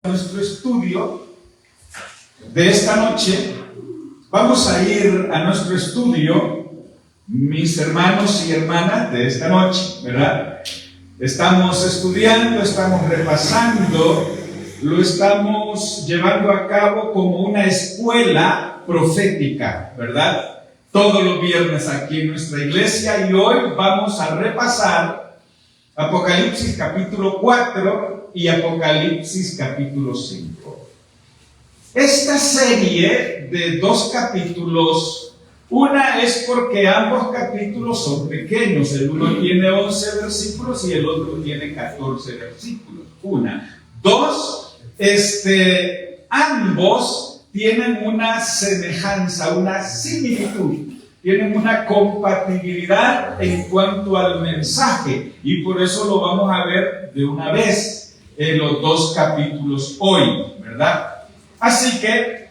Nuestro estudio de esta noche, vamos a ir a nuestro estudio, mis hermanos y hermanas de esta noche, ¿verdad? Estamos estudiando, estamos repasando, lo estamos llevando a cabo como una escuela profética, ¿verdad? Todos los viernes aquí en nuestra iglesia, y hoy vamos a repasar Apocalipsis capítulo 4 y Apocalipsis capítulo 5. Esta serie de dos capítulos, una es porque ambos capítulos son pequeños, el uno tiene 11 versículos y el otro tiene 14 versículos. Dos, ambos tienen una semejanza, una similitud. Tienen una compatibilidad en cuanto al mensaje, y por eso lo vamos a ver de una vez en los dos capítulos hoy, ¿verdad? Así que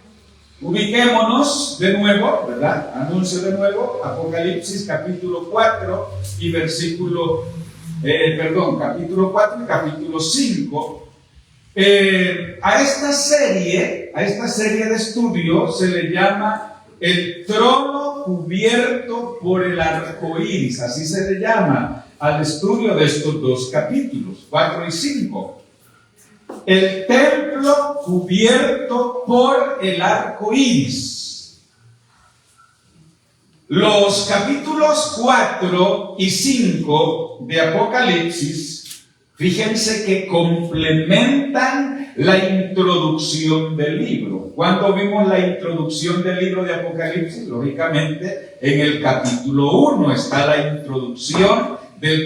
ubiquémonos de nuevo, ¿verdad? Anuncio de nuevo Apocalipsis capítulo 4 y capítulo 4 y capítulo 5. A esta serie de estudio se le llama el trono cubierto por el arco iris, así se le llama al estudio de estos dos capítulos, 4 y 5. El templo cubierto por el arco iris. Los capítulos 4 y 5 de Apocalipsis, fíjense que complementan la introducción del libro. ¿Cuándo vimos la introducción del libro de Apocalipsis? Lógicamente, en el capítulo 1 está la introducción del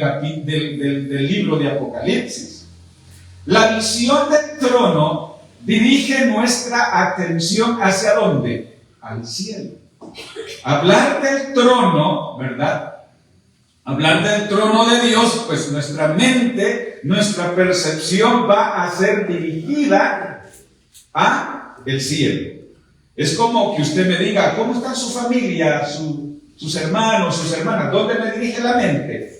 libro de Apocalipsis. La visión del trono dirige nuestra atención ¿hacia dónde? Al cielo. Hablar del trono, ¿verdad? Hablar del trono de Dios, pues nuestra mente, nuestra percepción va a ser dirigida a el cielo. Es como que usted me diga, ¿cómo está su familia, sus hermanos, sus hermanas? ¿Dónde me dirige la mente?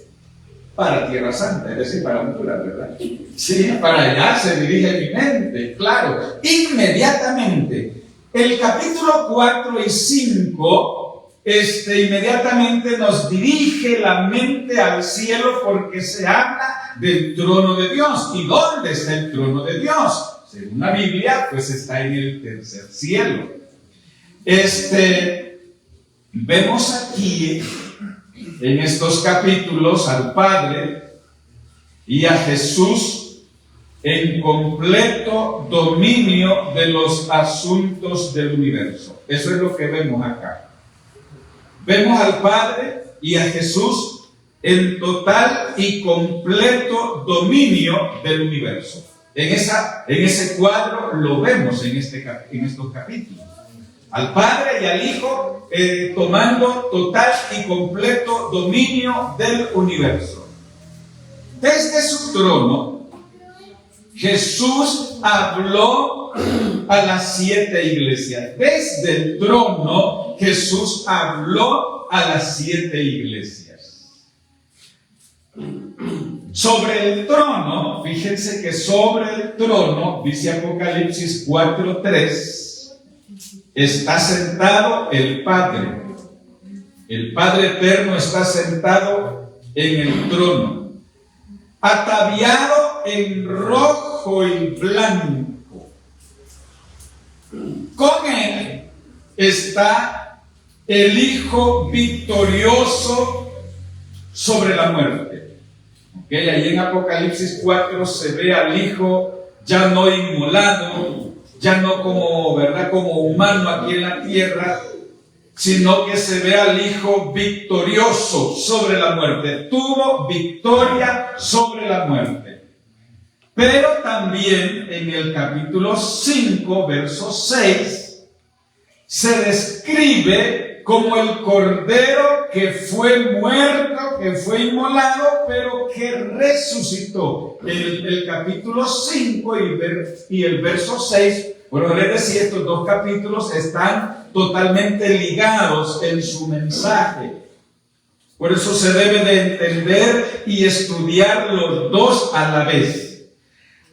Para Tierra Santa, es decir, para Honduras, ¿verdad? Sí, para allá se dirige mi mente, claro, inmediatamente. El capítulo 4 y 5 inmediatamente nos dirige la mente al cielo, porque se habla del trono de Dios. ¿Y dónde está el trono de Dios? Según la Biblia, pues está en el tercer cielo. Vemos aquí en estos capítulos al Padre y a Jesús en completo dominio de los asuntos del universo. Eso es lo que vemos acá. Vemos al Padre y a Jesús en total y completo dominio del universo. En ese cuadro lo vemos en estos capítulos. Al Padre y al Hijo tomando total y completo dominio del universo. Desde su trono, Jesús habló a las 7 iglesias. Desde el trono, Jesús habló a las 7 iglesias. Sobre el trono, fíjense que sobre el trono, dice Apocalipsis 4:3, está sentado el Padre. El Padre eterno está sentado en el trono, ataviado en rojo y blanco. Con él está el Hijo victorioso sobre la muerte. Ahí en Apocalipsis 4 se ve al Hijo ya no inmolado, ya no como humano aquí en la tierra, sino que se ve al Hijo victorioso sobre la muerte. Tuvo victoria sobre la muerte. Pero también en el capítulo 5, verso 6, se describe como el Cordero que fue muerto, que fue inmolado, pero que resucitó. El capítulo 5 y el verso 6, bueno, les decía, estos dos capítulos están totalmente ligados en su mensaje. Por eso se debe de entender y estudiar los dos a la vez.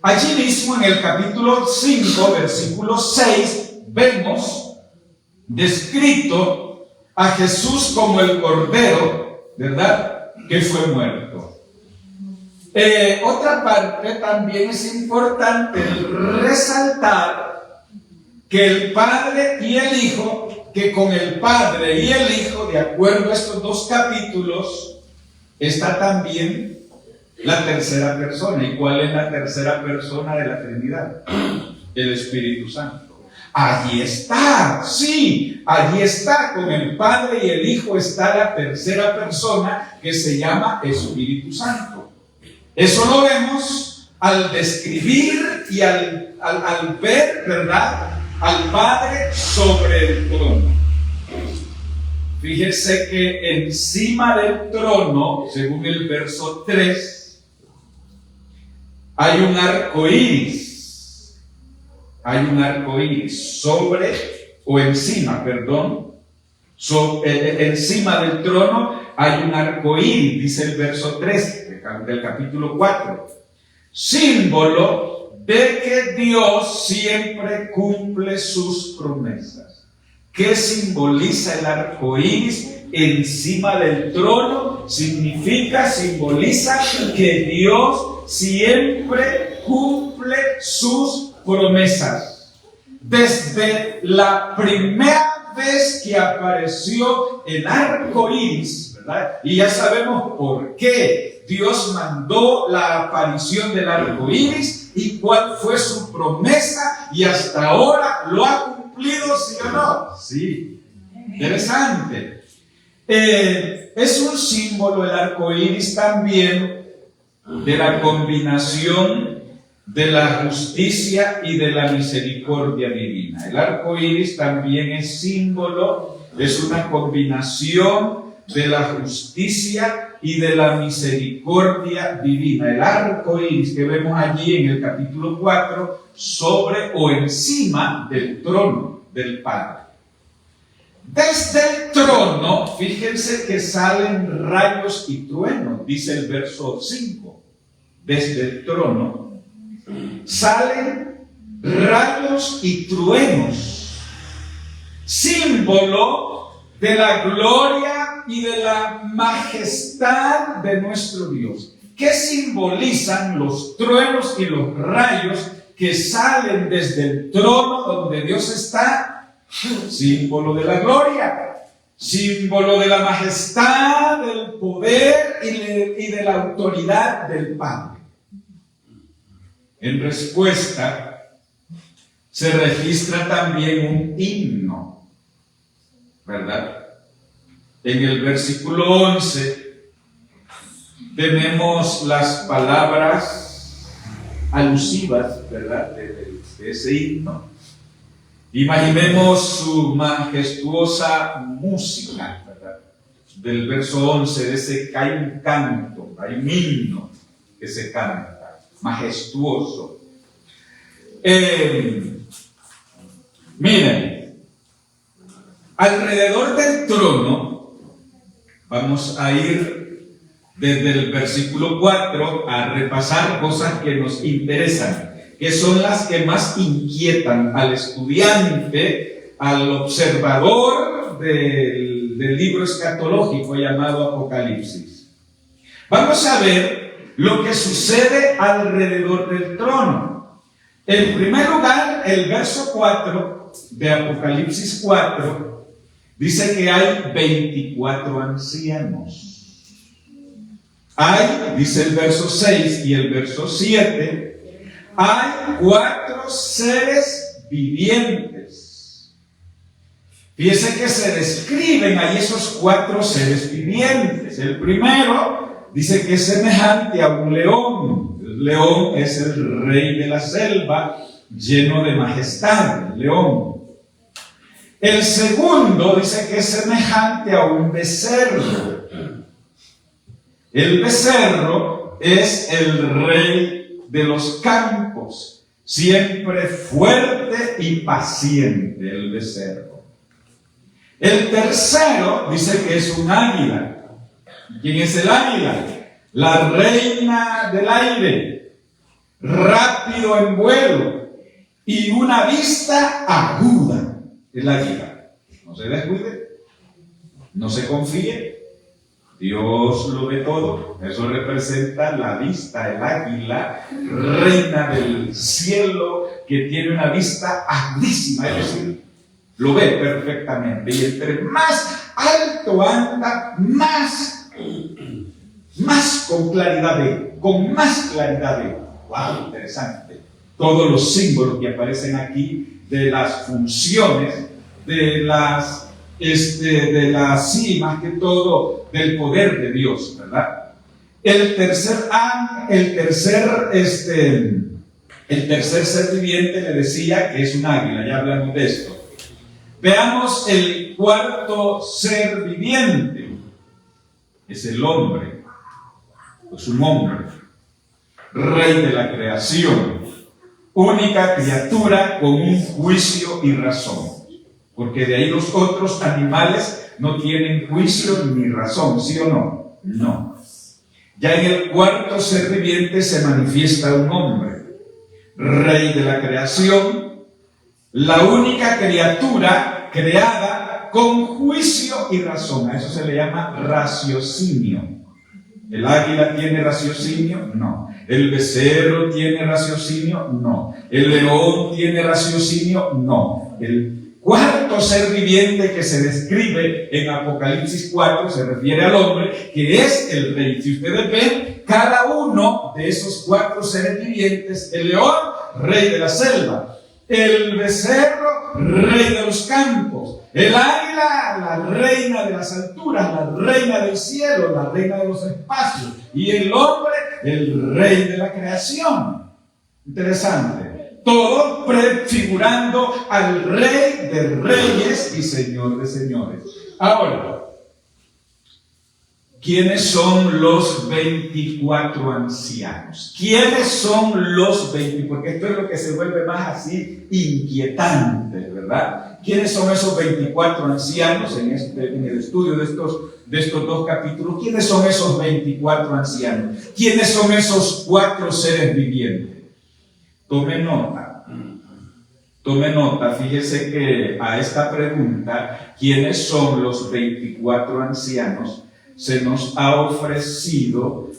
Allí mismo en el capítulo 5, versículo 6, vemos descrito a Jesús como el Cordero, ¿verdad?, que fue muerto. Otra parte también es importante resaltar que el Padre y el Hijo, que con el Padre y el Hijo, de acuerdo a estos dos capítulos, está también la tercera persona. ¿Y cuál es la tercera persona de la Trinidad? El Espíritu Santo. Allí está, sí, allí está, con el Padre y el Hijo está la tercera persona que se llama Espíritu Santo. Eso lo vemos al describir y al ver, ¿verdad?, al Padre sobre el trono. Fíjese que encima del trono, según el verso 3, hay un arco iris. Hay un arco iris sobre, o encima, perdón, encima del trono hay un arco iris, dice el verso 3 del capítulo 4. Símbolo de que Dios siempre cumple sus promesas. ¿Qué simboliza el arco iris encima del trono? Simboliza que Dios siempre cumple sus promesas. Desde la primera vez que apareció el arco iris, ¿verdad?, y ya sabemos por qué Dios mandó la aparición del arco iris y cuál fue su promesa, y hasta ahora lo ha cumplido, ¿sí o no? Sí, interesante. Es un símbolo el arco iris también de la combinación de la justicia y de la misericordia divina. El arco iris también es símbolo, es una combinación de la justicia y de la misericordia divina. El arco iris que vemos allí en el capítulo 4, sobre o encima del trono del Padre. Desde el trono, fíjense que salen rayos y truenos, dice el verso 5. Desde el trono salen rayos y truenos, símbolo de la gloria y de la majestad de nuestro Dios. ¿Qué simbolizan los truenos y los rayos que salen desde el trono donde Dios está? Símbolo de la gloria, símbolo de la majestad, del poder y de la autoridad del Padre. En respuesta, se registra también un himno, ¿verdad? En el versículo 11 tenemos las palabras alusivas, ¿verdad?, de ese himno. Imaginemos su majestuosa música, ¿verdad? Del verso 11, de ese que hay un canto, hay un himno que se canta, majestuoso. Miren, alrededor del trono, vamos a ir desde el versículo 4 a repasar cosas que nos interesan, que son las que más inquietan al estudiante, al observador del libro escatológico llamado Apocalipsis. Vamos a ver lo que sucede alrededor del trono. En primer lugar, el verso 4 de Apocalipsis 4 dice que hay 24 ancianos. Hay, dice el verso 6 y el verso 7, hay 4 seres vivientes. Fíjense que se describen ahí esos 4 seres vivientes. El primero dice que es semejante a un león. El león es el rey de la selva, lleno de majestad, el león. El segundo dice que es semejante a un becerro. El becerro es el rey de los campos, siempre fuerte y paciente, el becerro. El tercero dice que es un águila. ¿Quién es el águila? La reina del aire. rápido en vuelo y una vista aguda. El águila. No se descuide, no se confíe. Dios lo ve todo. Eso representa la vista, el águila, reina del cielo, que tiene una vista agudísima, es decir, lo ve perfectamente. Y entre más alto anda, más con claridad ve, con más claridad ve. ¡Wow! Interesante. Todos los símbolos que aparecen aquí de las funciones, de las más que todo del poder de Dios, ¿verdad? El tercer ser viviente le decía que es un águila, ya hablamos de esto. Veamos el cuarto ser viviente, es el hombre, es un hombre, rey de la creación, única criatura con un juicio y razón. Porque de ahí los otros animales no tienen juicio ni razón, ¿sí o no? No. Ya en el cuarto ser viviente se manifiesta un hombre, rey de la creación, la única criatura creada con juicio y razón. A eso se le llama raciocinio. ¿El águila tiene raciocinio? No. ¿El becerro tiene raciocinio? No. ¿El león tiene raciocinio? No. El cuarto ser viviente que se describe en Apocalipsis 4 se refiere al hombre, que es el rey. Si ustedes ven, cada uno de esos cuatro seres vivientes: el león, rey de la selva; el becerro, rey de los campos; el águila, la reina de las alturas, la reina del cielo, la reina de los espacios; y el hombre, el rey de la creación. Interesante. Todo prefigurando al Rey de Reyes y Señor de Señores. Ahora, ¿quiénes son los 24 ancianos? ¿Quiénes son los 20? Porque esto es lo que se vuelve más así inquietante, ¿verdad? ¿Quiénes son esos 24 ancianos en el estudio de estos dos capítulos? ¿Quiénes son esos 24 ancianos? ¿Quiénes son esos 4 seres vivientes? Tome nota, fíjese que a esta pregunta, ¿quiénes son los 24 ancianos?, se nos ha ofrecido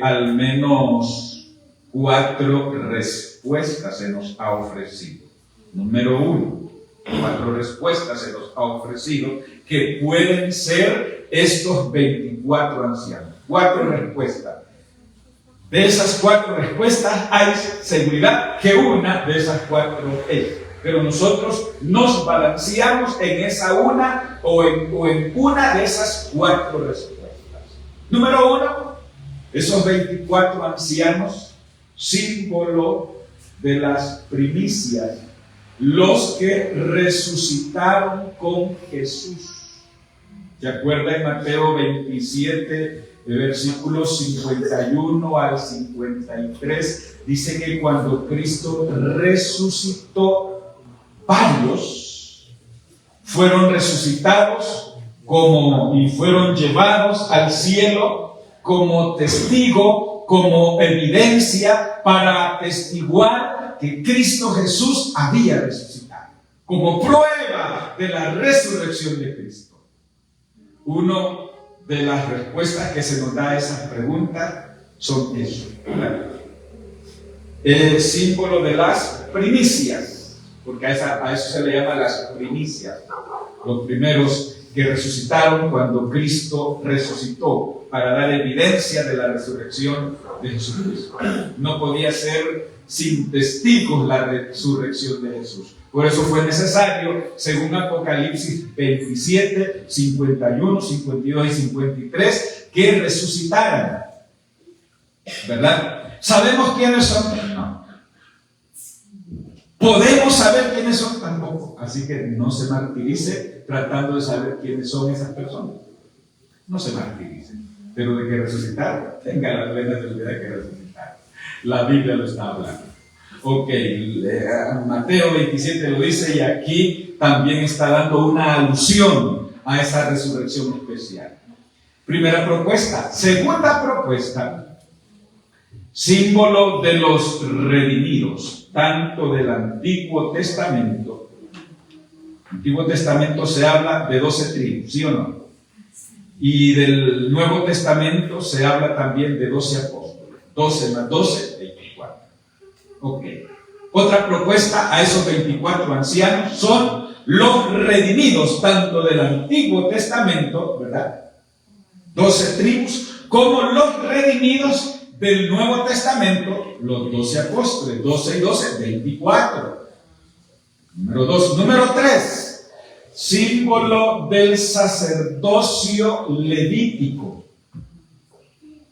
al menos 4 respuestas se nos ha ofrecido. Número 1, 4 respuestas se nos ha ofrecido que pueden ser estos 24 ancianos. 4 respuestas. De esas 4 respuestas hay seguridad que una de esas 4 es. Pero nosotros nos balanceamos en esa una o en una de esas 4 respuestas. Número 1, esos 24 ancianos, símbolo de las primicias, los que resucitaron con Jesús. ¿Se acuerda en Mateo 27? De versículos 51 al 53, dice que cuando Cristo resucitó, varios fueron resucitados y fueron llevados al cielo como testigo, como evidencia para atestiguar que Cristo Jesús había resucitado, como prueba de la resurrección de Cristo. Uno de las respuestas que se nos da a esas preguntas son eso, ¿verdad? El símbolo de las primicias, porque a eso se le llama las primicias, los primeros que resucitaron cuando Cristo resucitó, para dar evidencia de la resurrección de Jesucristo. No podía ser sin testigos la resurrección de Jesús. Por eso fue necesario, según Apocalipsis 27, 51, 52 y 53, que resucitaran. ¿Verdad? ¿Sabemos quiénes son? No. ¿Podemos saber quiénes son? Tampoco. Así que no se martirice tratando de saber quiénes son esas personas. No se martirice. Pero de que resucitaron, tenga la plena seguridad de que resucitaron. La Biblia lo está hablando. Ok, Mateo 27 lo dice, y aquí también está dando una alusión a esa resurrección especial. Primera propuesta. Segunda propuesta, símbolo de los redimidos, tanto del Antiguo Testamento. En el Antiguo Testamento se habla de 12 tribus, ¿sí o no? Y del Nuevo Testamento se habla también de 12 apóstoles. 12 más 12, 24. Ok. Otra propuesta a esos 24 ancianos son los redimidos, tanto del Antiguo Testamento, ¿verdad? 12 tribus, como los redimidos del Nuevo Testamento, los 12 apóstoles, 12 y 12, 24. Número 2. Número 3, símbolo del sacerdocio levítico,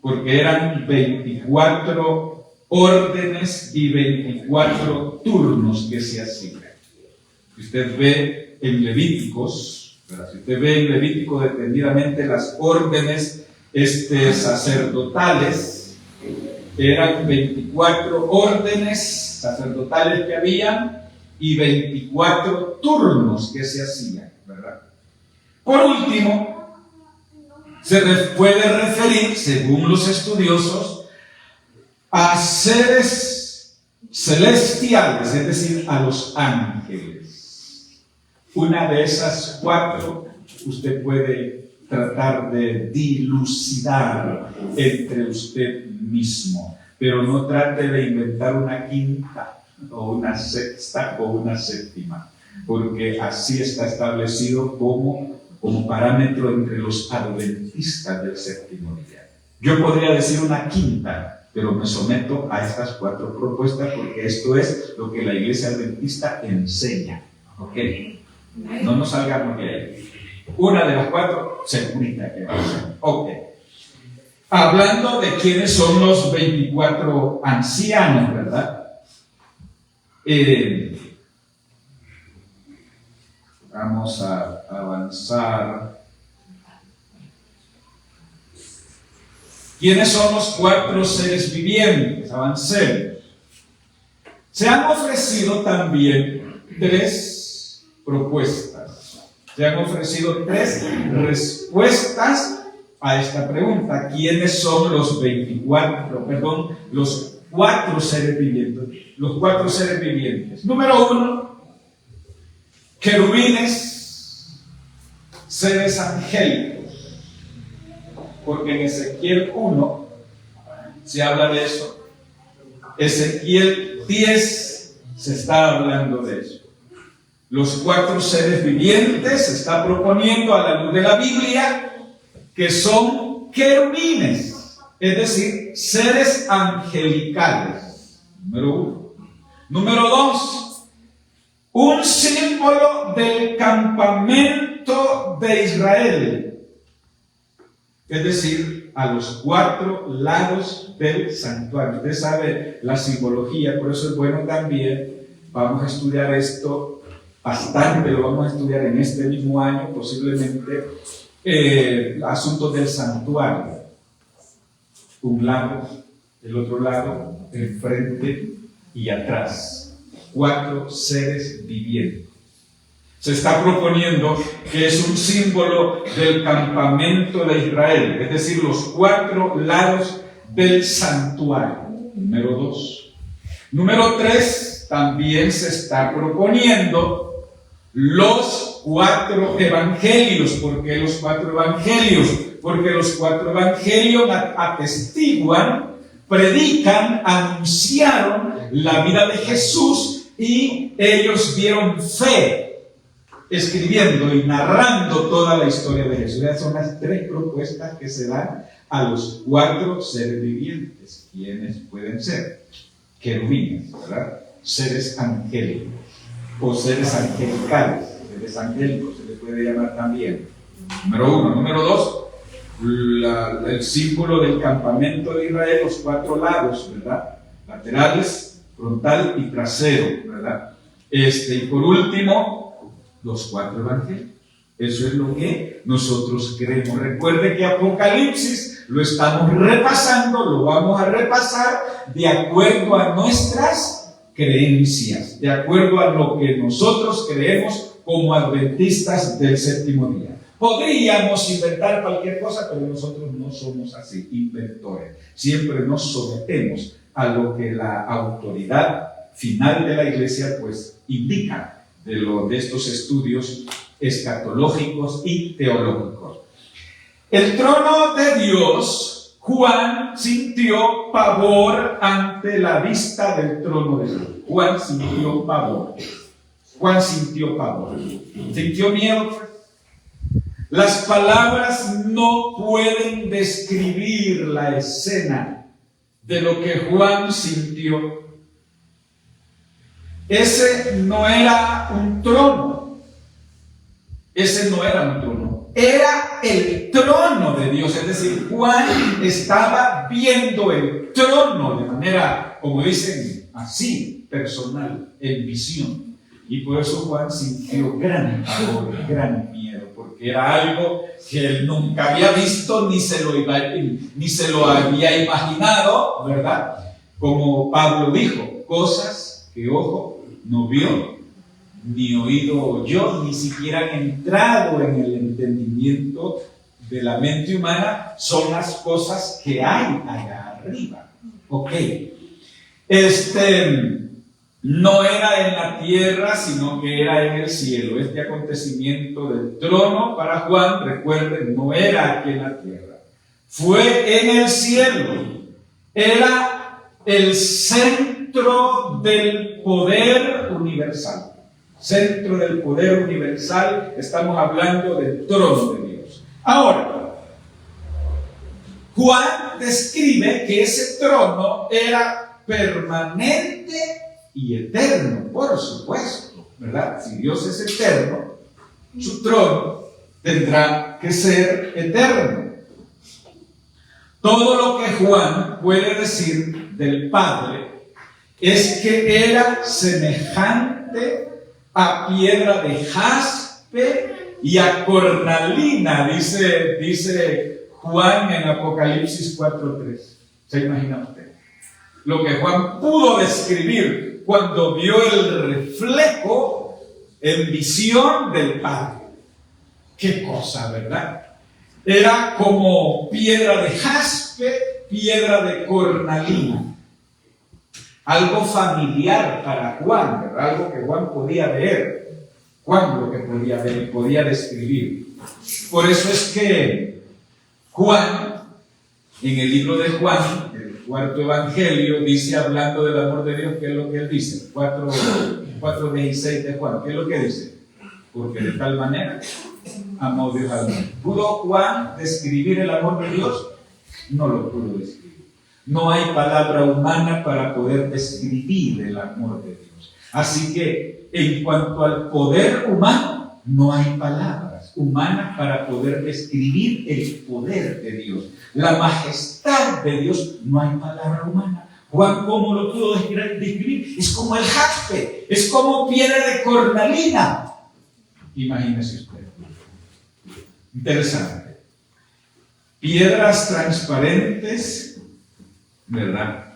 porque eran 24 órdenes y 24 turnos que se hacían. Si usted ve en Levíticos, ¿verdad? Si usted ve en Levítico detenidamente las órdenes sacerdotales, eran 24 órdenes sacerdotales que habían y 24 turnos que se hacían, ¿verdad? Por último, se puede referir, según los estudiosos, a seres celestiales, es decir, a los ángeles. Una de esas 4 usted puede tratar de dilucidar entre usted mismo, pero no trate de inventar una quinta o una sexta o una séptima, porque así está establecido como parámetro entre los adventistas del séptimo día. Yo podría decir una quinta, pero me someto a estas 4 propuestas porque esto es lo que la Iglesia Adventista enseña. ¿Ok? No nos salgamos de ahí. Una de las 4, segurita que va. Ok. Hablando de quiénes son los 24 ancianos, ¿verdad? Vamos a avanzar. ¿Quiénes son los 4 seres vivientes? Avancemos. Se han ofrecido también 3 propuestas. Se han ofrecido 3 respuestas a esta pregunta. ¿Quiénes son los 4 seres vivientes? Los 4 seres vivientes. Número 1, querubines, seres angélicos. Porque en Ezequiel 1 se habla de eso. Ezequiel 10 se está hablando de eso. Los 4 seres vivientes se está proponiendo a la luz de la Biblia que son querubines, es decir, seres angelicales. Número 1. Número 2, un símbolo del campamento de Israel. Es decir, a los 4 lados del santuario. Usted sabe la simbología, por eso es bueno también. Vamos a estudiar esto bastante, lo vamos a estudiar en este mismo año, posiblemente, asuntos del santuario. Un lado, el otro lado, enfrente y atrás. 4 seres vivientes. Se está proponiendo que es un símbolo del campamento de Israel, es decir, los 4 lados del santuario. Número 2. Número 3, también se está proponiendo los 4 evangelios. ¿Por qué los 4 evangelios? Porque los 4 evangelios atestiguan, predican, anunciaron la vida de Jesús y ellos dieron fe, escribiendo y narrando toda la historia de Jesús. Esas son las 3 propuestas que se dan a los 4 seres vivientes. ¿Quiénes pueden ser? Querubines, ¿verdad? Seres angélicos o seres angelicales. Seres angélicos se les puede llamar también. Número 1. Número 2, el símbolo del campamento de Israel, los 4 lados, ¿verdad? Laterales, frontal y trasero, ¿verdad? Y por último, los 4 evangelios. Eso es lo que nosotros creemos. Recuerde que Apocalipsis lo estamos repasando, lo vamos a repasar de acuerdo a nuestras creencias, de acuerdo a lo que nosotros creemos como adventistas del séptimo día. Podríamos inventar cualquier cosa, pero nosotros no somos así, inventores. Siempre nos sometemos a lo que la autoridad final de la iglesia pues indica de estos estudios escatológicos y teológicos. El trono de Dios, Juan sintió pavor ante la vista del trono de Dios. Juan sintió pavor. Juan sintió pavor. ¿Sintió miedo? Las palabras no pueden describir la escena de lo que Juan sintió. Ese no era un trono. Ese no era un trono. Era el trono de Dios. Es decir, Juan estaba viendo el trono de manera, como dicen, así, personal, en visión. Y por eso Juan sintió gran pavor, gran miedo, porque era algo que él nunca había visto, ni se lo había imaginado, ¿verdad? Como Pablo dijo, cosas que ojo no vio, ni oído oyó, ni siquiera han entrado en el entendimiento de la mente humana, son las cosas que hay allá arriba. Ok. No era en la tierra, sino que era en el cielo. Este acontecimiento del trono para Juan, recuerden, no era aquí en la tierra. Fue en el cielo. Era el centro del poder universal. Centro del poder universal, estamos hablando del trono de Dios. Ahora, Juan describe que ese trono era permanente y eterno, por supuesto, ¿verdad? Si Dios es eterno, su trono tendrá que ser eterno. Todo lo que Juan puede decir del Padre es que era semejante a piedra de jaspe y a cornalina, dice Juan en Apocalipsis 4:3. ¿Se imagina usted? Lo que Juan pudo describir cuando vio el reflejo en visión del Padre. Qué cosa, ¿verdad? Era como piedra de jaspe, piedra de cornalina. Algo familiar para Juan, ¿verdad? Algo que Juan podía ver. Juan lo que podía ver y podía describir. Por eso es que Juan, en el libro de Juan, el cuarto evangelio, dice, hablando del amor de Dios, ¿qué es lo que él dice? 4:16 de Juan, ¿qué es lo que dice? Porque de tal manera amó Dios al mundo. ¿Pudo Juan describir el amor de Dios? No lo pudo describir. No hay palabra humana para poder describir el amor de Dios. Así que, en cuanto al poder humano, no hay palabras humanas para poder describir el poder de Dios. La majestad de Dios, no hay palabra humana. Juan, ¿cómo lo pudo describir? Es como el jaspe, es como piedra de cornalina. Imagínese usted. Interesante. Piedras transparentes, ¿verdad?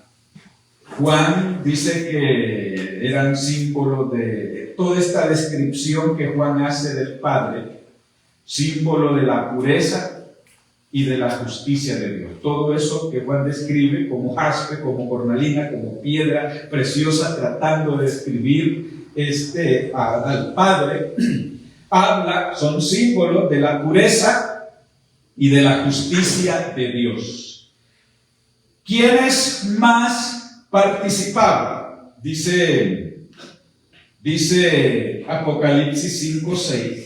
Juan dice que eran símbolos de toda esta descripción que Juan hace del Padre, símbolo de la pureza y de la justicia de Dios. Todo eso que Juan describe como jaspe, como cornalina, como piedra preciosa, tratando de describir al Padre, son símbolos de la pureza y de la justicia de Dios. ¿Quiénes más participaban? Dice Apocalipsis 5:6.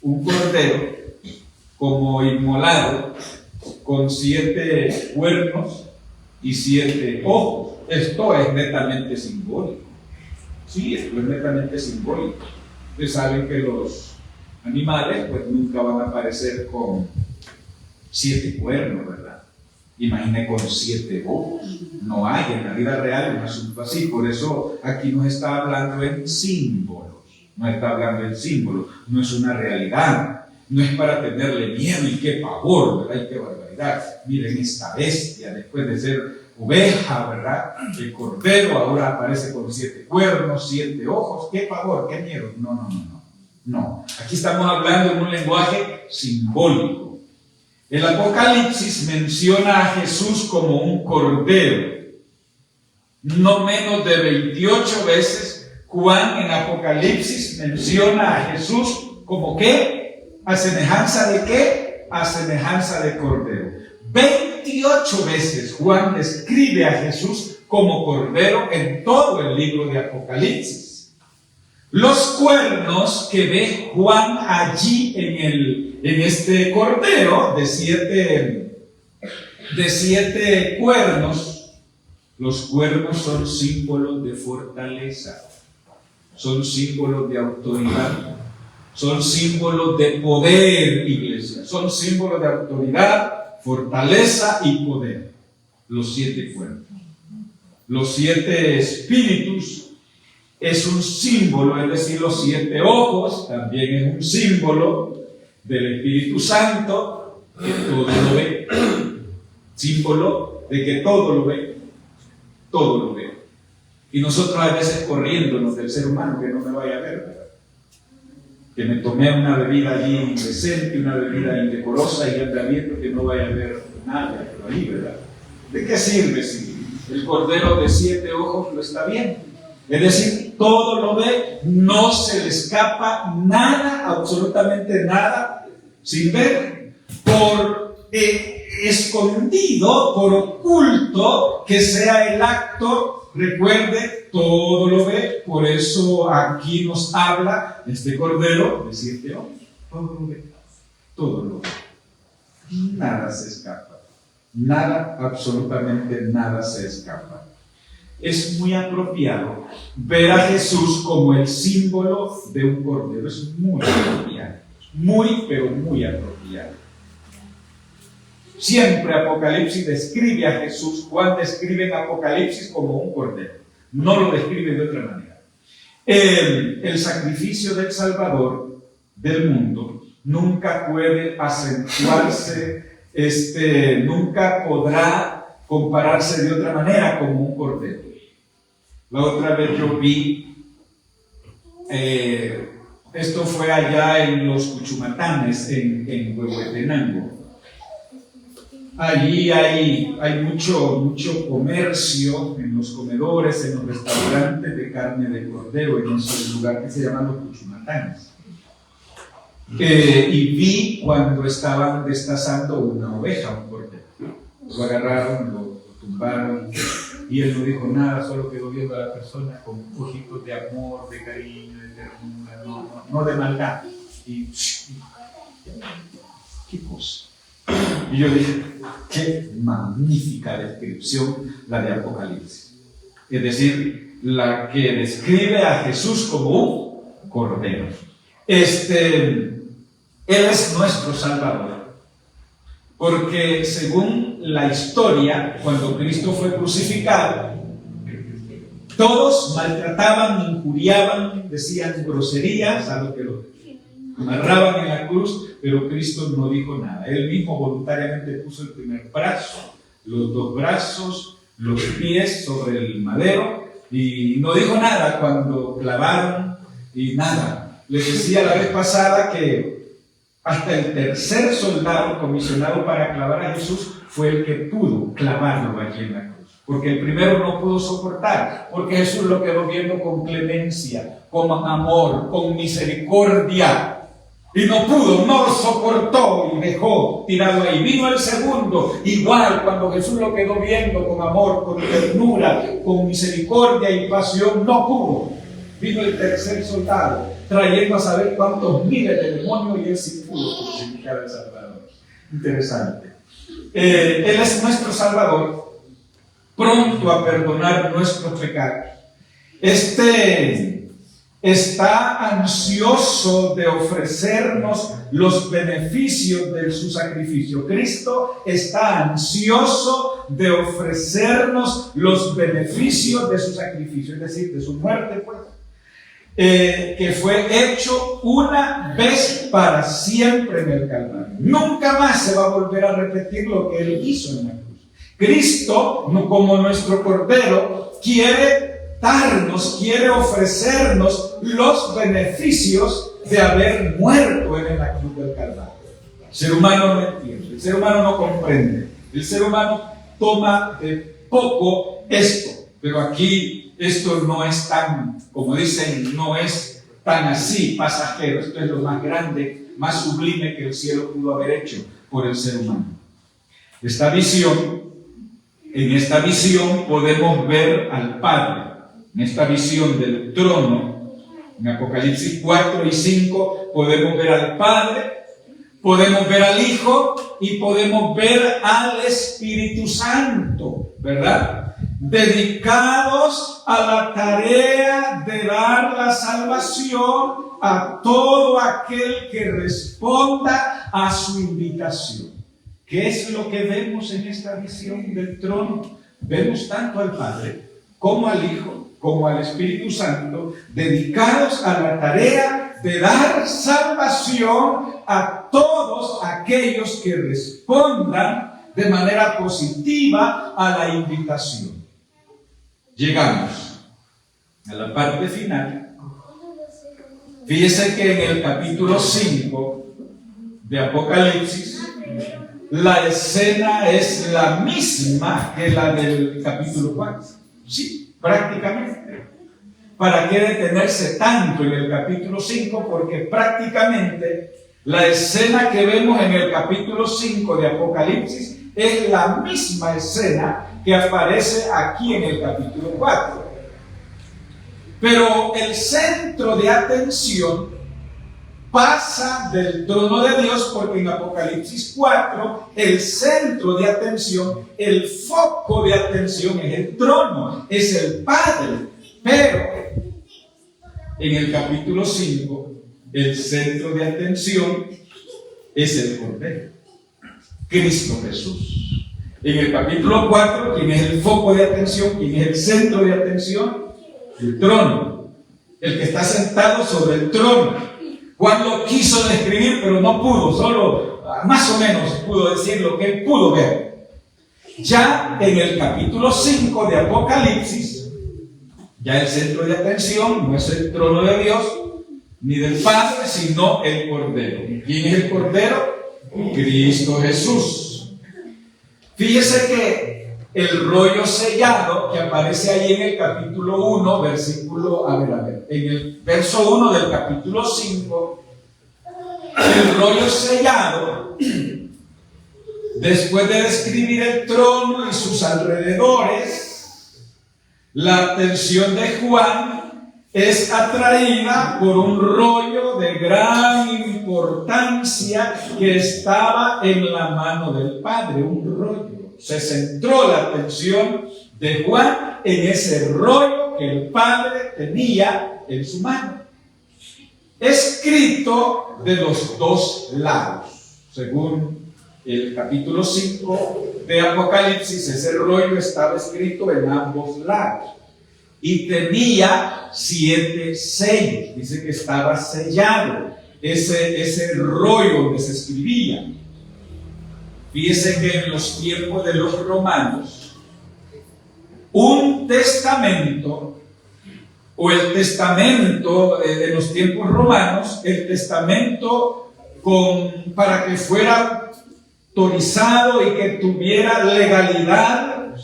Un cordero como inmolado con 7 cuernos y 7 ojos. Esto es netamente simbólico. Sí, esto es netamente simbólico. Ustedes saben que los animales pues nunca van a aparecer con 7 cuernos, ¿verdad? Imagine con 7 ojos. No hay en la vida real un asunto así. Por eso aquí nos está hablando en símbolos. No está hablando en símbolos. No es una realidad. No es para tenerle miedo y qué pavor, ¿verdad? Y qué barbaridad. Miren esta bestia, después de ser oveja, ¿verdad? El cordero ahora aparece con 7 cuernos, 7 ojos. ¡Qué pavor! ¡Qué miedo! No. No, aquí estamos hablando en un lenguaje simbólico. El Apocalipsis menciona a Jesús como un cordero. No menos de 28 veces Juan en Apocalipsis menciona a Jesús como ¿qué? ¿A semejanza de qué? A semejanza de cordero. 28 veces Juan describe a Jesús como cordero en todo el libro de Apocalipsis. Los cuernos que ve Juan allí en este cordero de siete cuernos, los cuernos son símbolos de fortaleza, son símbolos de autoridad, son símbolos de poder, iglesia, son símbolos de autoridad, fortaleza y poder. Los 7 cuernos. Los 7 espíritus es un símbolo, es decir, los 7 ojos también es un símbolo del Espíritu Santo, que todo lo ve. Símbolo de que todo lo ve. Todo lo ve. Y nosotros a veces corriéndonos del ser humano, que no me vaya a ver, ¿verdad? Que me tomé una bebida allí indecente, una bebida indecorosa y anda viendo que no vaya a ver nada por ahí, ¿verdad? ¿De qué sirve si el cordero de 7 ojos lo está viendo? Es decir, todo lo ve, no se le escapa nada, absolutamente nada, sin ver, por escondido, por oculto, que sea el acto, recuerde, todo lo ve. Por eso aquí nos habla este cordero de 7 ojos. Todo lo ve, todo lo ve. Nada se escapa, nada, absolutamente nada se escapa. Es muy apropiado ver a Jesús como el símbolo de un cordero. Es muy apropiado, muy, pero muy apropiado. Siempre Apocalipsis describe a Jesús, Juan describe en Apocalipsis como un cordero. No lo describe de otra manera. El sacrificio del Salvador del mundo nunca puede acentuarse, nunca podrá compararse de otra manera como un cordero. La otra vez yo vi, esto fue allá en los Cuchumatanes, en Huehuetenango. Allí hay mucho comercio en los comedores, en los restaurantes de carne de cordero, en ese lugar que se llama los Cuchumatanes. Y vi cuando estaban destazando una oveja, un cordero. Lo agarraron, lo tumbaron, y él no dijo nada, solo quedó viendo a la persona con ojitos de amor, de cariño, de ternura, no de maldad. Y qué cosa. Y yo dije, qué magnífica descripción la de Apocalipsis. Es decir, la que describe a Jesús como un cordero. Él es nuestro Salvador. Porque según la historia, cuando Cristo fue crucificado, todos maltrataban, injuriaban, decían groserías a lo que lo amarraban en la cruz, pero Cristo no dijo nada. Él mismo voluntariamente puso el primer brazo, los 2 brazos, los pies sobre el madero, y no dijo nada cuando clavaron, y nada. Les decía la vez pasada que hasta el tercer soldado comisionado para clavar a Jesús fue el que pudo clavarlo allí en la cruz. Porque el primero no pudo soportar, porque Jesús lo quedó viendo con clemencia, con amor, con misericordia. Y no pudo, no soportó y dejó tirado ahí. Vino el segundo, igual, cuando Jesús lo quedó viendo con amor, con ternura, con misericordia y pasión, no pudo. Vino el tercer soldado, trayendo a saber cuántos miles de demonios, y él sí pudo crucificar al Salvador. Interesante. Él es nuestro Salvador, pronto a perdonar nuestros pecados. Está ansioso de ofrecernos los beneficios de su sacrificio. Cristo está ansioso de ofrecernos los beneficios de su sacrificio, es decir, de su muerte, pues, que fue hecho una vez para siempre en el Calvario. Nunca más se va a volver a repetir lo que Él hizo en la cruz. Cristo, como nuestro Cordero, quiere ofrecernos los beneficios de haber muerto en la cruz del Calvario. El ser humano no entiende, el ser humano no comprende, el ser humano toma de poco esto, pero aquí esto no es tan, como dicen, no es tan así pasajero. Esto es lo más grande, más sublime que el cielo pudo haber hecho por el ser humano. En esta visión podemos ver al Padre, en esta visión del trono, en Apocalipsis 4 y 5 podemos ver al Padre, podemos ver al Hijo y podemos ver al Espíritu Santo, ¿verdad? Dedicados a la tarea de dar la salvación a todo aquel que responda a su invitación. ¿Qué es lo que vemos en esta visión del trono? Vemos tanto al Padre como al Hijo, como al Espíritu Santo, dedicados a la tarea de dar salvación a todos aquellos que respondan de manera positiva a la invitación. Llegamos a la parte final. Fíjese que en el capítulo 5 de Apocalipsis, la escena es la misma que la del capítulo 4. Sí, prácticamente. ¿Para qué detenerse tanto en el capítulo 5? Porque prácticamente la escena que vemos en el capítulo 5 de Apocalipsis es la misma escena que aparece aquí en el capítulo 4. Pero el centro de atención pasa del trono de Dios, porque en Apocalipsis 4 el centro de atención, el foco de atención es el trono, es el Padre. Pero en el capítulo 5 el centro de atención es el Cordero, Cristo Jesús. En el capítulo 4, ¿quién es el foco de atención? ¿Quién es el centro de atención? El trono, el que está sentado sobre el trono. Juan lo quiso describir, pero no pudo, solo más o menos pudo decir lo que él pudo ver. Ya en el capítulo 5 de Apocalipsis, ya el centro de atención no es el trono de Dios, ni del Padre, sino el Cordero. ¿Quién es el Cordero? Cristo Jesús. Fíjese que el rollo sellado que aparece ahí en el capítulo 1, versículo, en el verso 1 del capítulo 5, el rollo sellado, después de describir el trono y sus alrededores, la atención de Juan es atraída por un rollo de gran importancia que estaba en la mano del Padre, un rollo. Se centró la atención de Juan en ese rollo que el Padre tenía en su mano, escrito de los dos lados. Según el capítulo 5 de Apocalipsis, ese rollo estaba escrito en ambos lados y tenía 7 sellos. Dice que estaba sellado ese rollo donde se escribía. Fíjese que en los tiempos de los romanos, un testamento, o el testamento de los tiempos romanos, el testamento para que fuera autorizado y que tuviera legalidad,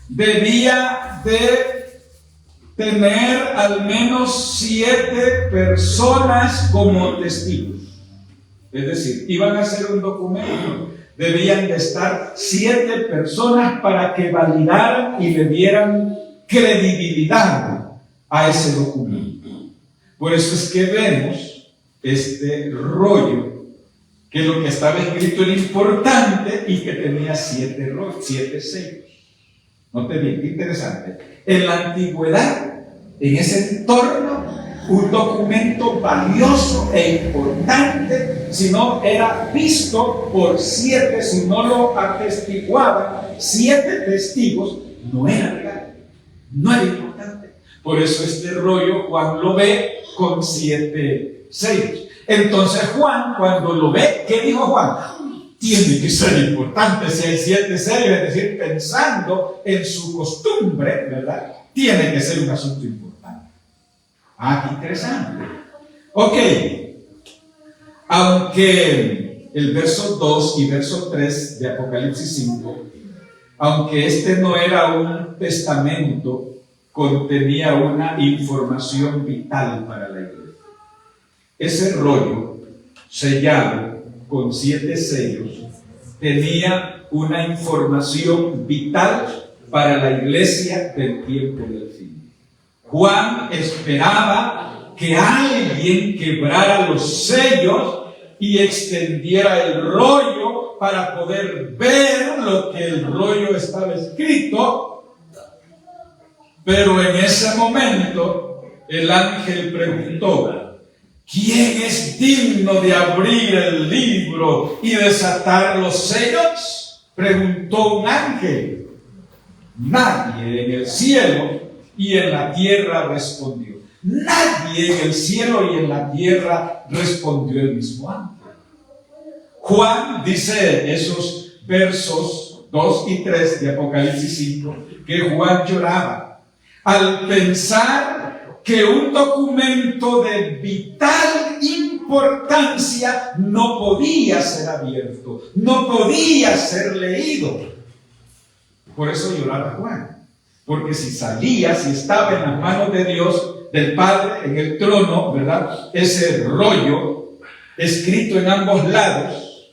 debía de tener al menos 7 personas como testigos. Es decir, iban a hacer un documento, debían de estar 7 personas para que validaran y le dieran credibilidad a ese documento. Por eso es que vemos este rollo, que lo que estaba escrito era importante y que tenía 7 sellos. Note bien, qué interesante. En la antigüedad, en ese entorno, un documento valioso e importante, si no era visto por 7, si no lo atestiguaban 7 testigos, no era legal, no era importante. Por eso este rollo Juan lo ve con 7 sellos. Entonces Juan, cuando lo ve, ¿qué dijo Juan? Tiene que ser importante si hay 7 sellos, es decir, pensando en su costumbre, ¿verdad? Tiene que ser un asunto importante. Ah, qué interesante. Ok, Aunque el verso 2 y verso 3 de Apocalipsis 5, aunque este no era un testamento, contenía una información vital para la iglesia. Ese rollo sellado con 7 sellos tenía una información vital para la iglesia del tiempo del fin. Juan esperaba que alguien quebrara los sellos y extendiera el rollo para poder ver lo que el rollo estaba escrito, pero en ese momento el ángel preguntó: ¿quién es digno de abrir el libro y desatar los sellos? Preguntó un ángel. Nadie en el cielo y en la tierra respondió. Nadie en el cielo y en la tierra respondió el mismo ángel. Juan dice esos versos 2 y 3 de Apocalipsis 5 que Juan lloraba al pensar que un documento de vital importancia no podía ser abierto, no podía ser leído. Por eso lloraba Juan, porque si salía, si estaba en las manos de Dios, del Padre, en el trono, ¿verdad?, ese rollo escrito en ambos lados,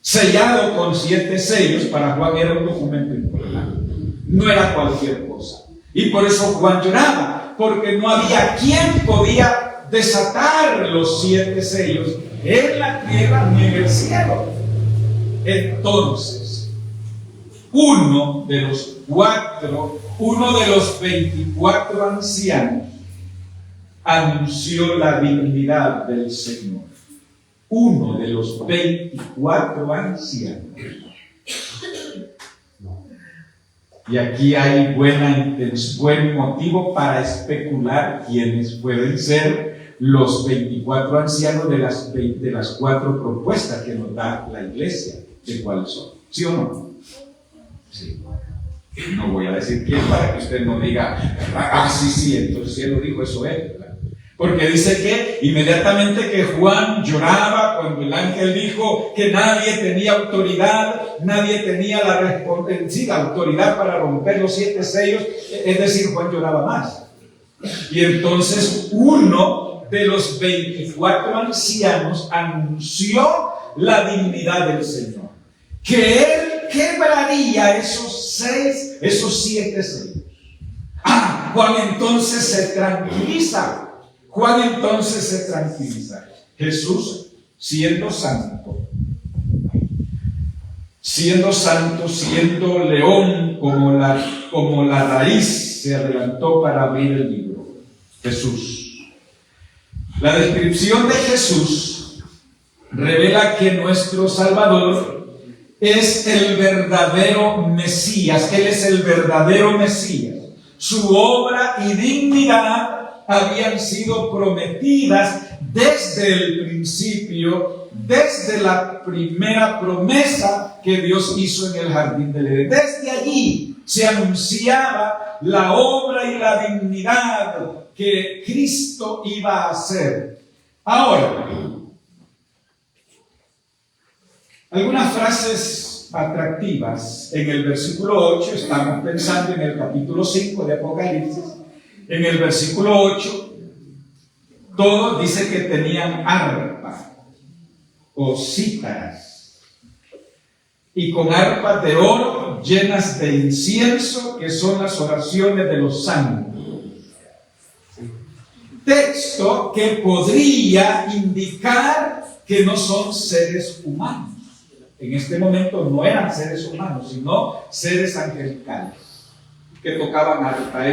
sellado con 7 sellos, para Juan era un documento importante, no era cualquier cosa. Y por eso Juan lloraba, porque no había quien podía desatar los 7 sellos en la tierra ni en el cielo. Entonces, uno de los 24 ancianos anunció la divinidad del Señor. Uno de los 24 ancianos. Y aquí hay buen motivo para especular quiénes pueden ser los 24 ancianos de las 4 propuestas que nos da la iglesia. ¿De cuáles son? ¿Sí o no? Sí. No voy a decir quién para que usted no diga, sí, entonces si él lo dijo, eso es, ¿verdad? Porque dice que inmediatamente que Juan lloraba cuando el ángel dijo que nadie tenía autoridad, nadie tenía la autoridad para romper los 7 sellos, es decir, Juan lloraba más. Y entonces uno de los 24 ancianos anunció la divinidad del Señor, que él quebraría esos 7 sellos. Juan entonces se tranquiliza. Jesús, siendo santo, siendo león como la raíz, se adelantó para abrir el libro. Jesús. La descripción de Jesús revela que nuestro Salvador es el verdadero Mesías. Él es el verdadero Mesías. Su obra y dignidad habían sido prometidas desde el principio, desde la primera promesa que Dios hizo en el jardín del Edén. Desde allí se anunciaba la obra y la dignidad que Cristo iba a hacer. Ahora, algunas frases atractivas en el versículo 8, estamos pensando en el capítulo 5 de Apocalipsis. En el versículo 8, todos dice que tenían arpa o cítaras, y con arpas de oro llenas de incienso, que son las oraciones de los santos. Texto que podría indicar que no son seres humanos. En este momento no eran seres humanos, sino seres angelicales que tocaban arpa.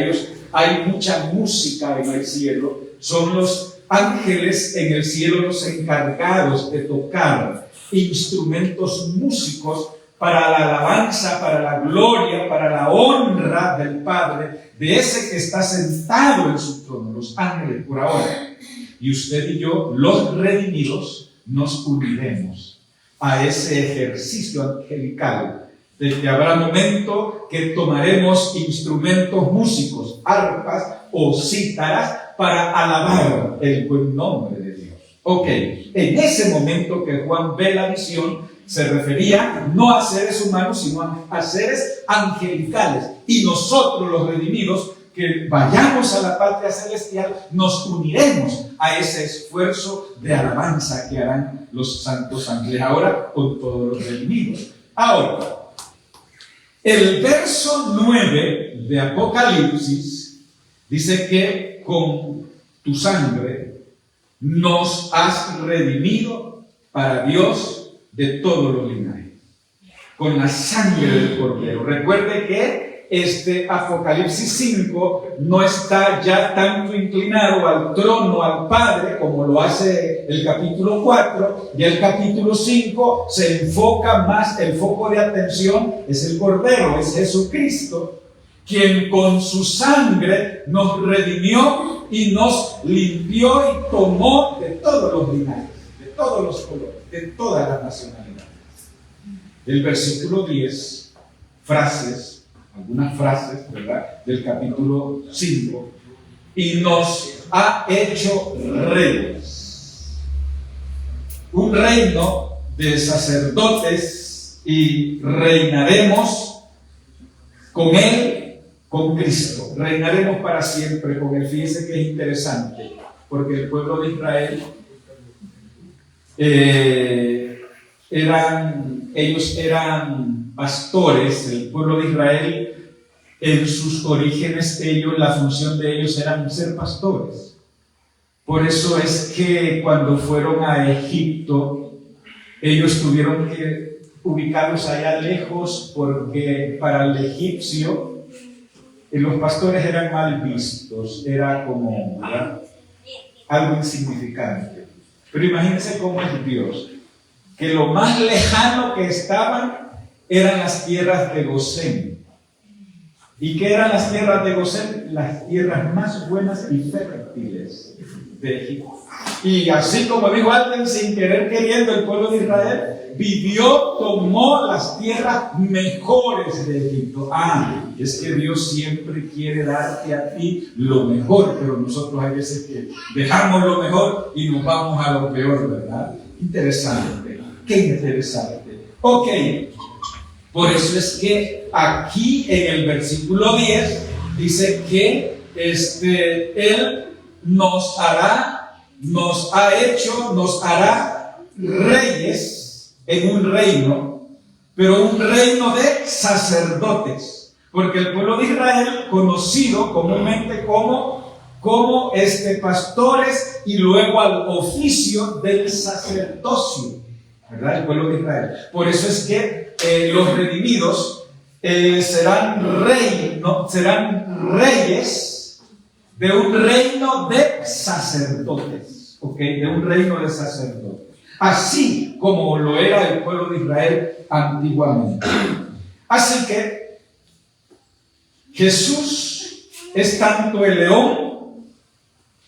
Hay mucha música en el cielo. Son los ángeles en el cielo los encargados de tocar instrumentos músicos para la alabanza, para la gloria, para la honra del Padre, de ese que está sentado en su trono, los ángeles por ahora. Y usted y yo, los redimidos, nos uniremos a ese ejercicio angelical, de que habrá momento que tomaremos instrumentos músicos, arpas o cítaras, para alabar el buen nombre de Dios. Ok, en ese momento que Juan ve la visión, se refería no a seres humanos, sino a seres angelicales. Y nosotros, los redimidos, que vayamos a la patria celestial, nos uniremos a ese esfuerzo de alabanza que harán los santos ángeles ahora con todos los redimidos. Ahora, el verso 9 de Apocalipsis dice que con tu sangre nos has redimido para Dios de todos los linajes, con la sangre del Cordero. Recuerde que este Apocalipsis 5 no está ya tanto inclinado al trono, al Padre, como lo hace el capítulo 4, y el capítulo 5 se enfoca más, el foco de atención es el Cordero, es Jesucristo, quien con su sangre nos redimió y nos limpió y tomó de todos los linajes, de todos los colores, de todas las nacionalidades. El versículo 10, algunas frases, ¿verdad?, del capítulo 5, y nos ha hecho reyes. Un reino de sacerdotes y reinaremos con Él, con Cristo. Reinaremos para siempre con Él. Fíjense que es interesante, porque el pueblo de Israel ellos eran pastores. El pueblo de Israel, en sus orígenes, la función de ellos era ser pastores. Por eso es que cuando fueron a Egipto, ellos tuvieron que ubicarlos allá lejos, porque para el egipcio los pastores eran mal vistos, era como, ¿verdad?, algo insignificante. Pero imagínense cómo es Dios, que lo más lejano que estaban eran las tierras de Gosén. ¿Y qué eran las tierras de Gosén? Las tierras más buenas y fértiles de Egipto. Y así como dijo alguien, sin querer queriendo, el pueblo de Israel tomó las tierras mejores de Egipto. Es que Dios siempre quiere darte a ti lo mejor, pero nosotros hay veces que dejamos lo mejor y nos vamos a lo peor, ¿verdad? Interesante, qué interesante. Ok, por eso es que aquí en el versículo 10 dice que Él nos hará reyes en un reino, pero un reino de sacerdotes, porque el pueblo de Israel, conocido comúnmente como pastores, y luego al oficio del sacerdocio, ¿verdad? El pueblo de Israel. Por eso es que los redimidos serán reyes de un reino de sacerdotes, ¿ok? De un reino de sacerdotes. Así como lo era el pueblo de Israel antiguamente. Así que Jesús es tanto el león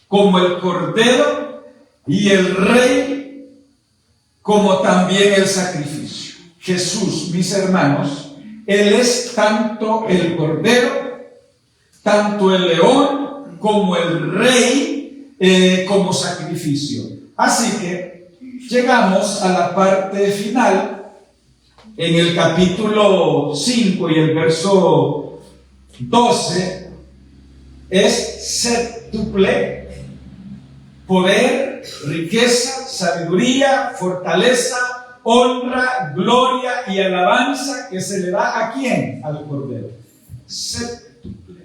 como el cordero, y el rey como también el sacrificio. Jesús, mis hermanos, Él es tanto el cordero, tanto el león, como el rey, como sacrificio. Así que llegamos a la parte final, en el capítulo 5 y el verso 12, es séptuple poder, riqueza, sabiduría, fortaleza, honra, gloria y alabanza que se le da ¿a quién? Al Cordero. Séptuple.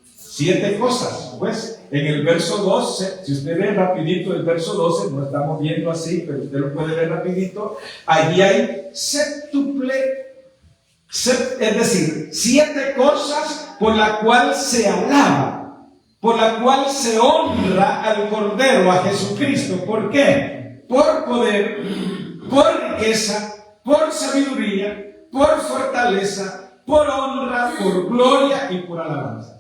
7 cosas, pues. En el verso 12, si usted ve rapidito el verso 12, no estamos viendo así, pero usted lo puede ver rapidito, allí hay séptuple, es decir, 7 cosas por la cual se alaba, por la cual se honra al Cordero, a Jesucristo. ¿Por qué? Por poder, por riqueza, por sabiduría, por fortaleza, por honra, por gloria y por alabanza.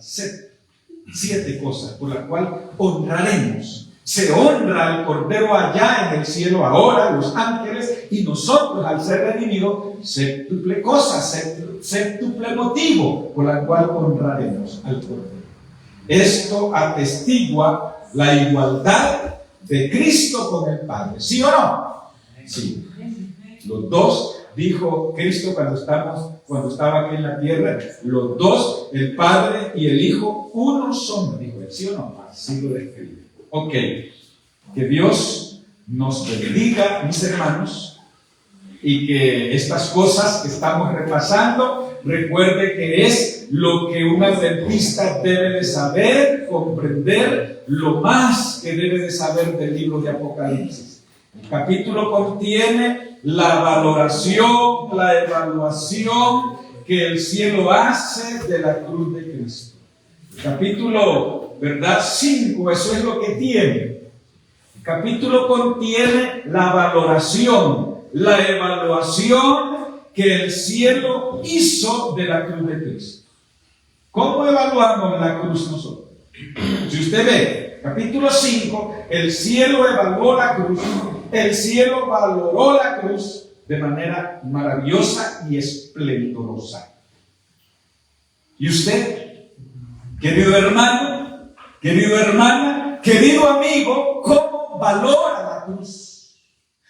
7 cosas por las cuales honraremos. Se honra al Cordero allá en el cielo ahora, los ángeles, y nosotros, al ser redimidos, séptuple cosa, séptuple motivo por la cual honraremos al Cordero. Esto atestigua la igualdad de Cristo con el Padre. ¿Sí o no? Sí. Los dos, dijo Cristo cuando estaba aquí en la tierra, los dos, el Padre y el Hijo, uno son, dijo él. ¿Sí o no? Así lo describe. Ok. Que Dios nos bendiga, mis hermanos, y que estas cosas que estamos repasando, recuerde que es lo que un adventista debe de saber, comprender, lo más que debe de saber del libro de Apocalipsis. El capítulo contiene la valoración, la evaluación que el cielo hace de la cruz de Cristo. El capítulo, ¿verdad? 5, eso es lo que tiene. El capítulo contiene la valoración, la evaluación que el cielo hizo de la cruz de Cristo. ¿Cómo evaluamos la cruz nosotros? Si usted ve, capítulo 5, el cielo evaluó la cruz, el cielo valoró la cruz de manera maravillosa y esplendorosa. ¿Y usted, querido hermano, querida hermana, querido amigo, cómo valora la cruz?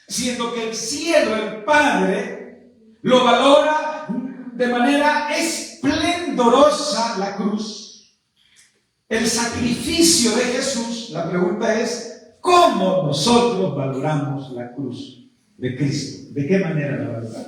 Siendo que el cielo, el Padre, lo valora de manera esplendorosa la cruz. El sacrificio de Jesús, la pregunta es, ¿cómo nosotros valoramos la cruz de Cristo? ¿De qué manera la valoramos?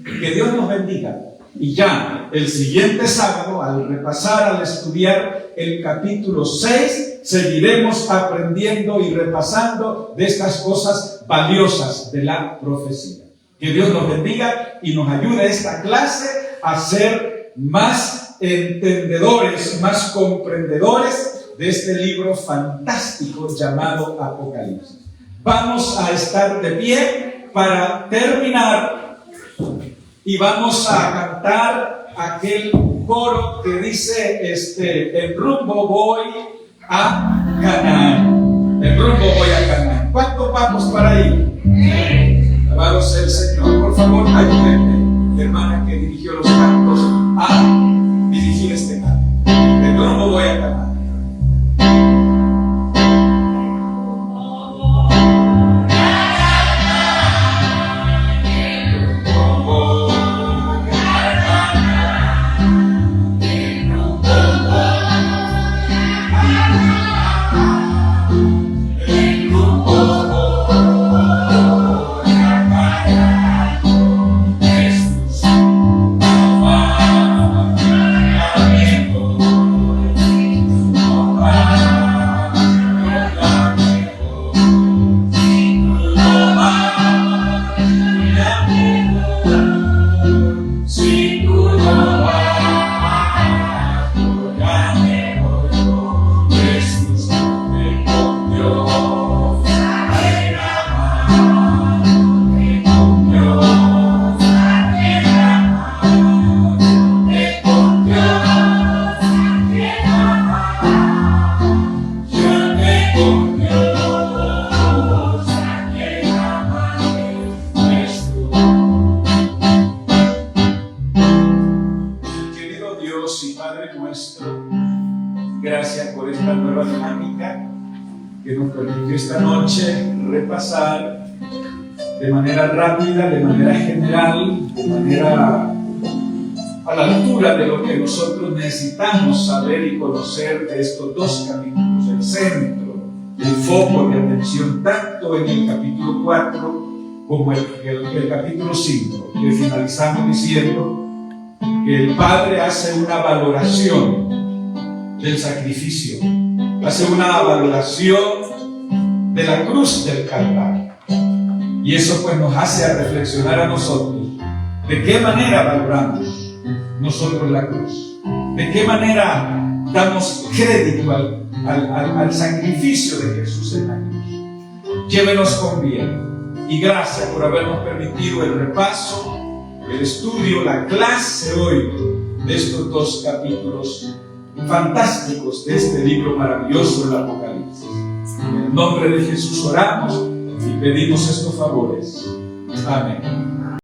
Que Dios nos bendiga. Y ya el siguiente sábado, al repasar, al estudiar el capítulo 6, seguiremos aprendiendo y repasando de estas cosas valiosas de la profecía. Que Dios nos bendiga y nos ayude esta clase a ser más entendedores, más comprendedores de este libro fantástico llamado Apocalipsis. Vamos a estar de pie para terminar y vamos a cantar aquel coro que dice, en rumbo voy a Canaán. En rumbo voy a Canaán. ¿Cuántos vamos para ahí? Alabado sea el Señor. Por favor, ayúdenme, hermana que dirigió los cantos, a dirigir este canto. En rumbo voy a Canaán. Esta noche repasar de manera rápida, de manera general, de manera a la altura de lo que nosotros necesitamos saber y conocer de estos dos capítulos, el centro, el foco de atención, tanto en el capítulo 4 como el capítulo 5, que finalizamos diciendo que el Padre hace una valoración del sacrificio, hace una valoración de la cruz del Calvario. Y eso pues nos hace a reflexionar a nosotros de qué manera valoramos nosotros la cruz, de qué manera damos crédito al sacrificio de Jesús en la cruz. Llévenos con bien y gracias por habernos permitido el repaso, el estudio, la clase hoy de estos dos capítulos fantásticos de este libro maravilloso del Apocalipsis. En el nombre de Jesús oramos y pedimos estos favores. Amén.